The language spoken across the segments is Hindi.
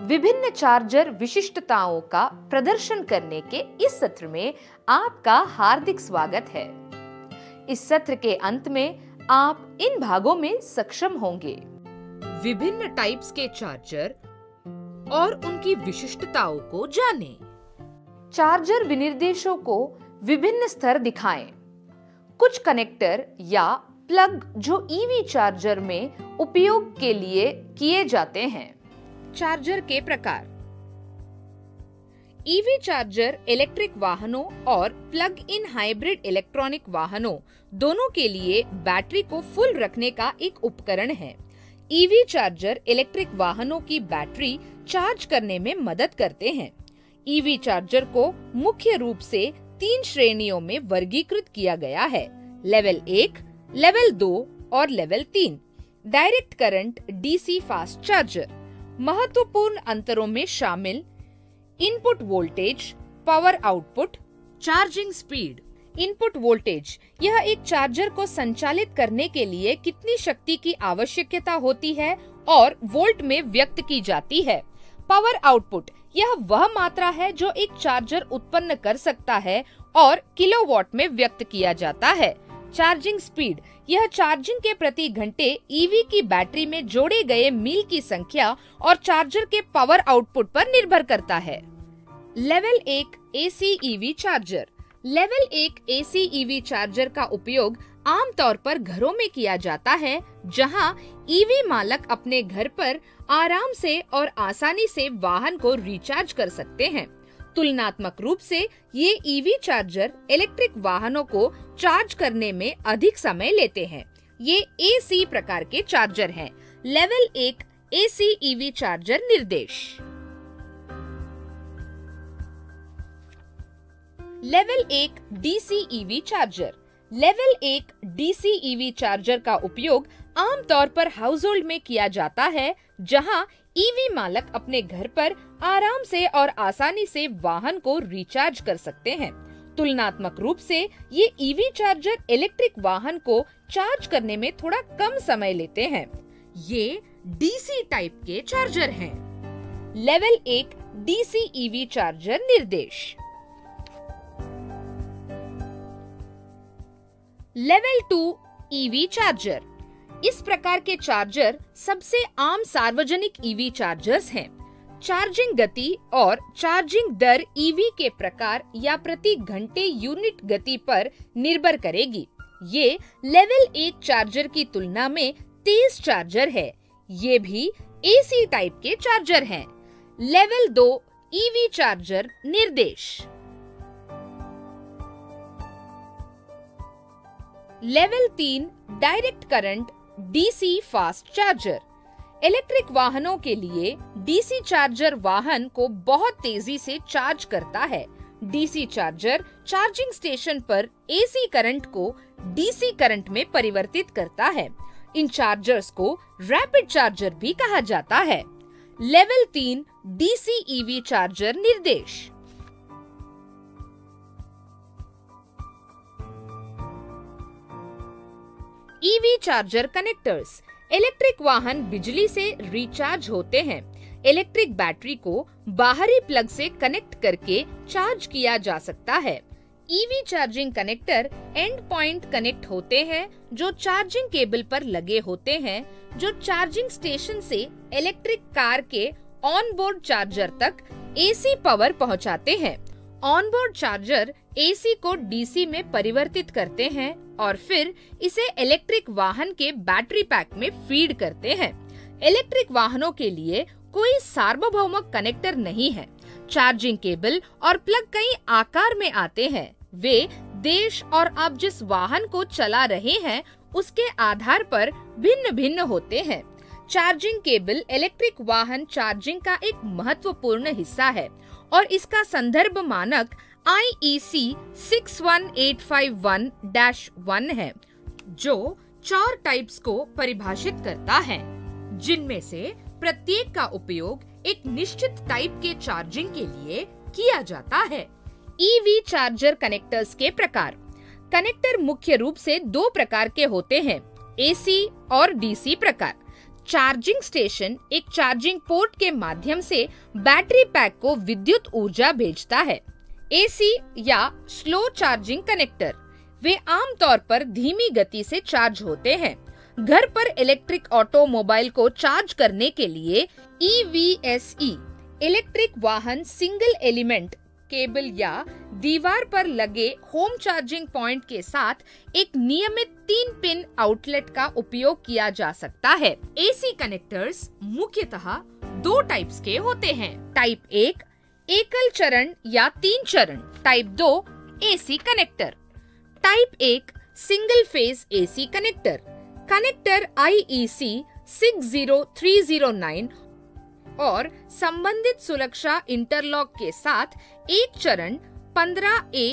विभिन्न चार्जर विशिष्टताओं का प्रदर्शन करने के इस सत्र में आपका हार्दिक स्वागत है। इस सत्र के अंत में आप इन भागों में सक्षम होंगे: विभिन्न टाइप्स के चार्जर और उनकी विशिष्टताओं को जानें। चार्जर विनिर्देशों को विभिन्न स्तर दिखाएं। कुछ कनेक्टर या प्लग जो ईवी चार्जर में उपयोग के लिए किए जाते हैं। चार्जर के प्रकार। ईवी चार्जर इलेक्ट्रिक वाहनों और प्लग इन हाइब्रिड इलेक्ट्रॉनिक वाहनों दोनों के लिए बैटरी को फुल रखने का एक उपकरण है। ईवी चार्जर इलेक्ट्रिक वाहनों की बैटरी चार्ज करने में मदद करते हैं। ईवी चार्जर को मुख्य रूप से 3 श्रेणियों में वर्गीकृत किया गया है: लेवल 1, लेवल 2 और level 3। Direct current DC fast charger. महत्वपूर्ण अंतरों में शामिल: input voltage, power output, charging speed. Input voltage, यह एक चार्जर को संचालित करने के लिए कितनी शक्ति की आवश्यकता होती है और वोल्ट में व्यक्त की जाती है। पावर आउटपुट, यह वह मात्रा है जो एक चार्जर उत्पन्न कर सकता है और किलोवाट में व्यक्त किया जाता है। चार्जिंग स्पीड, यह चार्जिंग के प्रति घंटे ईवी की बैटरी में जोड़े गए मील की संख्या और चार्जर के पावर आउटपुट पर निर्भर करता है। Level 1 AC EV charger. Level 1 AC EV charger का उपयोग आमतौर पर घरों में किया जाता है, जहां ईवी मालक अपने घर पर आराम से और आसानी से वाहन को रिचार्ज कर सकते हैं। तुलनात्मक रूप से ये ईवी चार्जर इलेक्ट्रिक वाहनों को चार्ज करने में अधिक समय लेते हैं। ये एसी प्रकार के चार्जर हैं। लेवल 1 एसी ईवी चार्जर निर्देश। Level 1 DC EV charger. Level 1 DC EV charger का उपयोग आमतौर पर हाउस होल्ड में किया जाता है, जहां ईवी मालक अपने घर पर आराम से और आसानी से वाहन को रिचार्ज कर सकते हैं। तुलनात्मक रूप से ये ईवी चार्जर इलेक्ट्रिक वाहन को चार्ज करने में थोड़ा कम समय लेते हैं। ये डीसी टाइप के चार्जर हैं। लेवल 1 डीसी ईवी चार्जर निर्देश। Level 2 EV charger. इस प्रकार के चार्जर सबसे आम सार्वजनिक ईवी चार्जर्स हैं। चार्जिंग गति और चार्जिंग दर ईवी के प्रकार या प्रति घंटे यूनिट गति पर निर्भर करेगी। ये लेवल 1 चार्जर की तुलना में तेज चार्जर है। ये भी एसी टाइप के चार्जर हैं। लेवल 2 ईवी चार्जर निर्देश। Level 3 direct current DC fast charger. Electric वाहनों के लिए डीसी चार्जर वाहन को बहुत तेजी से चार्ज करता है। डीसी चार्जर चार्जिंग स्टेशन पर एसी करंट को डीसी करंट में परिवर्तित करता है। इन चार्जर्स को रैपिड चार्जर भी कहा जाता है। लेवल 3 डीसी ईवी चार्जर निर्देश। EV charger connectors. इलेक्ट्रिक वाहन बिजली से रिचार्ज होते हैं। इलेक्ट्रिक बैटरी को बाहरी प्लग से कनेक्ट करके चार्ज किया जा सकता है। EV charging connector and point connect होते हैं, जो चार्जिंग केबल पर लगे होते हैं, जो चार्जिंग स्टेशन से इलेक्ट्रिक कार के ऑनबोर्ड चार्जर तक एसी पावर पहुंचाते हैं। ऑनबोर्ड चार्जर एसी को डीसी में परिवर्तित करते हैं और फिर इसे इलेक्ट्रिक वाहन के बैटरी पैक में फीड करते हैं। इलेक्ट्रिक वाहनों के लिए कोई सार्वभौमिक कनेक्टर नहीं है। चार्जिंग केबल और प्लग कई आकार में आते हैं। वे देश और आप जिस वाहन को चला रहे हैं उसके आधार पर भिन्न भिन्न होते हैं। चार्जिंग केबल इलेक्ट्रिक वाहन चार्जिंग का एक महत्वपूर्ण हिस्सा है और इसका संदर्भ मानक IEC 61851-1 है, जो 4 टाइप्स को परिभाषित करता है, जिनमें से प्रत्येक का उपयोग एक निश्चित टाइप के चार्जिंग के लिए किया जाता है। ईवी चार्जर कनेक्टर्स के प्रकार। कनेक्टर मुख्य रूप से 2 प्रकार के होते हैं, एसी और डीसी प्रकार। चार्जिंग स्टेशन एक चार्जिंग पोर्ट के माध्यम से बैटरी पैक को विद्युत ऊर्जा भेजता है। एसी या स्लो चार्जिंग कनेक्टर, वे आमतौर पर धीमी गति से चार्ज होते हैं। घर पर इलेक्ट्रिक ऑटोमोबाइल को चार्ज करने के लिए EVSE इलेक्ट्रिक वाहन सिंगल एलिमेंट केबल या दीवार पर लगे होम चार्जिंग पॉइंट के साथ एक नियमित 3 पिन आउटलेट का उपयोग किया जा सकता है। एसी कनेक्टर्स मुख्यतः 2 टाइप्स के होते हैं। टाइप 1 एकल चरण या 3 चरण, type 2 AC connector. Type 1 single phase AC connector, connector IEC 60309 और संबंधित सुरक्षा इंटरलॉक के साथ एक चरण 15A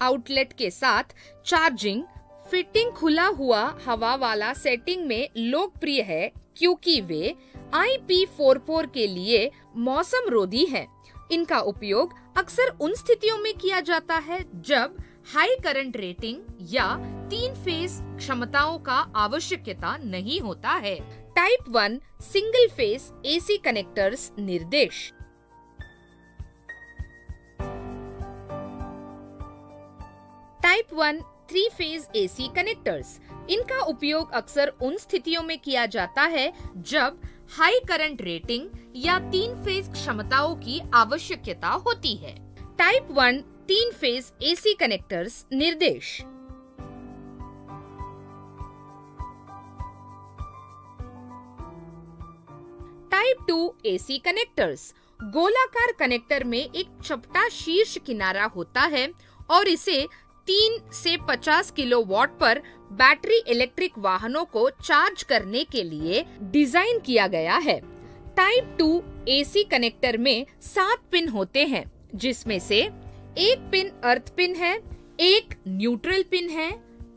आउटलेट के साथ चार्जिंग फिटिंग खुला हुआ हवा वाला सेटिंग में लोकप्रिय है, क्योंकि वे IP44 के लिए मौसम रोधी है। इनका उपयोग अक्सर उन स्थितियों में किया जाता है जब हाई करंट रेटिंग या 3 फेज क्षमताओं का आवश्यकता नहीं होता है। Type 1 single phase AC connectors निर्देश। टाइप 1 3 फेज एसी कनेक्टर्स, इनका उपयोग अक्सर उन स्थितियों में किया जाता है जब हाई करंट रेटिंग या 3 फेज क्षमताओं की आवश्यकता होती है। टाइप 1 3 फेज एसी कनेक्टर्स निर्देश। टाइप 2 एसी कनेक्टर्स, गोलाकार कनेक्टर में एक चपटा शीर्ष किनारा होता है और इसे 3 से 50 किलोवाट पर बैटरी इलेक्ट्रिक वाहनों को चार्ज करने के लिए डिजाइन किया गया है। टाइप 2 एसी कनेक्टर में 7 पिन होते हैं, जिसमें से 1 पिन अर्थ पिन है, 1 न्यूट्रल पिन है,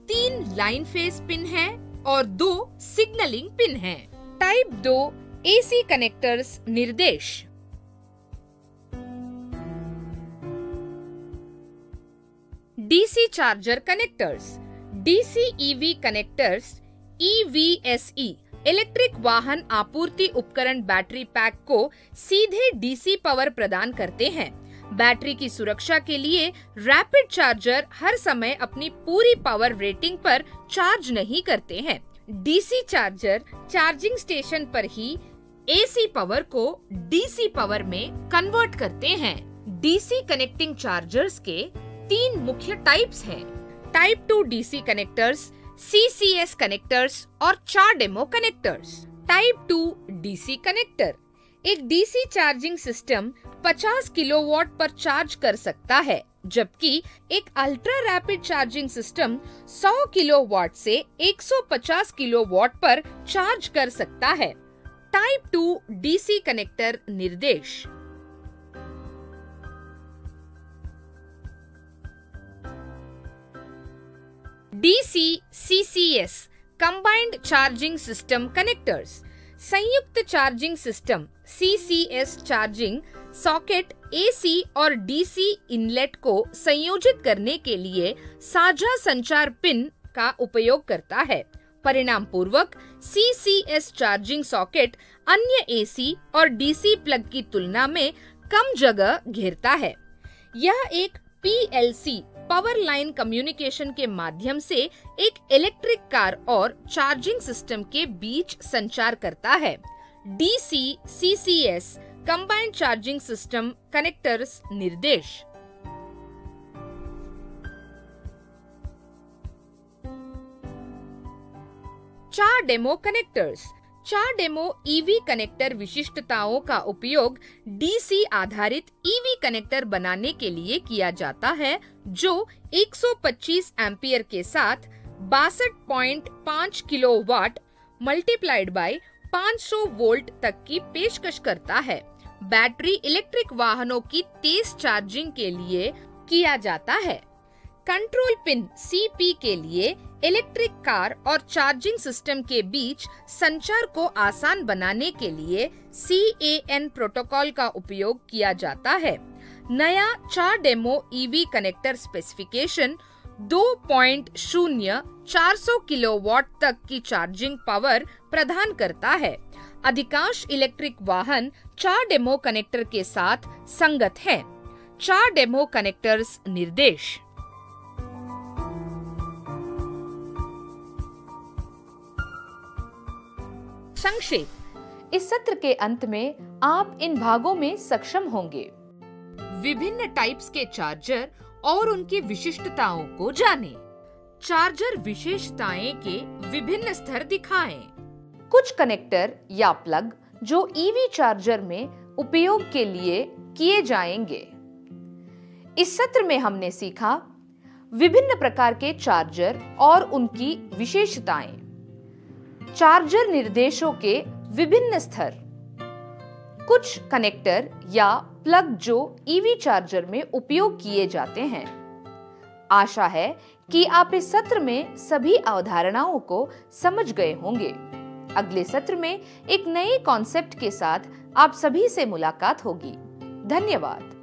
3 लाइन फेस पिन है और 2 सिग्नलिंग पिन है। टाइप 2 एसी कनेक्टर्स निर्देश। DC charger connectors, DC EV connectors EVSE electric वाहन आपूर्ति उपकरण बैटरी पैक को सीधे डीसी पावर प्रदान करते हैं। बैटरी की सुरक्षा के लिए रैपिड चार्जर हर समय अपनी पूरी पावर रेटिंग पर चार्ज नहीं करते हैं। डीसी चार्जर चार्जिंग स्टेशन पर ही एसी पावर को डीसी पावर में कन्वर्ट करते हैं। डीसी कनेक्टिंग चार्जर्स के 3 मुख्य टाइप्स हैं। Type 2 DC connectors, CCS connectors और 4 demo connectors. Type 2 DC connector, एक डीसी चार्जिंग सिस्टम 50 किलोवाट पर चार्ज कर सकता है, जबकि एक ultra rapid charging system 100 kilowatt से 150 किलोवाट पर चार्ज कर सकता है। टाइप 2 डीसी कनेक्टर निर्देश। DC CCS combined charging system connectors, संयुक्त charging system CCS charging socket AC और DC इनलेट को संयोजित करने के लिए साझा संचार पिन का उपयोग करता है। परिणाम पूर्वक CCS चार्जिंग सॉकेट अन्य AC और DC प्लग की तुलना में कम जगह घेरता है। यह एक PLC पावर लाइन कम्युनिकेशन के माध्यम से एक इलेक्ट्रिक कार और चार्जिंग सिस्टम के बीच संचार करता है। DC CCS combined charging system connectors निर्देश। चार demo connectors, 4 demo EV connector विशिष्टताओं का उपयोग डीसी आधारित ईवी कनेक्टर बनाने के लिए किया जाता है, जो 125 एम्पियर के साथ 62.5 किलोवाट मल्टीप्लाइड बाय 500 वोल्ट तक की पेशकश करता है। बैटरी इलेक्ट्रिक वाहनों की तेज चार्जिंग के लिए किया जाता है। कंट्रोल पिन CP के लिए इलेक्ट्रिक कार और चार्जिंग सिस्टम के बीच संचार को आसान बनाने के लिए CAN प्रोटोकॉल का उपयोग किया जाता है। नया 4 demo EV connector specification 2.0400 kilowatt तक की चार्जिंग पावर प्रदान करता है। अधिकांश इलेक्ट्रिक वाहन 4 डेमो कनेक्टर के साथ संगत है। 4 डेमो कनेक्टर्स निर्देश। संक्षेप। इस सत्र के अंत में आप इन भागों में सक्षम होंगे। विभिन्न टाइप्स के चार्जर और उनकी विशिष्टताओं को जानें। चार्जर विशेषताएं के विभिन्न स्तर दिखाएं। कुछ कनेक्टर या प्लग जो ईवी चार्जर में उपयोग के लिए किए जाएंगे। इस सत्र में हमने सीखा विभिन्न प्रकार के चार्जर और उनकी विशेषताएं, चार्जर निर्देशों के विभिन्न स्तर, कुछ कनेक्टर या प्लग जो ईवी चार्जर में उपयोग किए जाते हैं। आशा है कि आप इस सत्र में सभी अवधारणाओं को समझ गए होंगे। अगले सत्र में एक नए कॉन्सेप्ट के साथ आप सभी से मुलाकात होगी। धन्यवाद।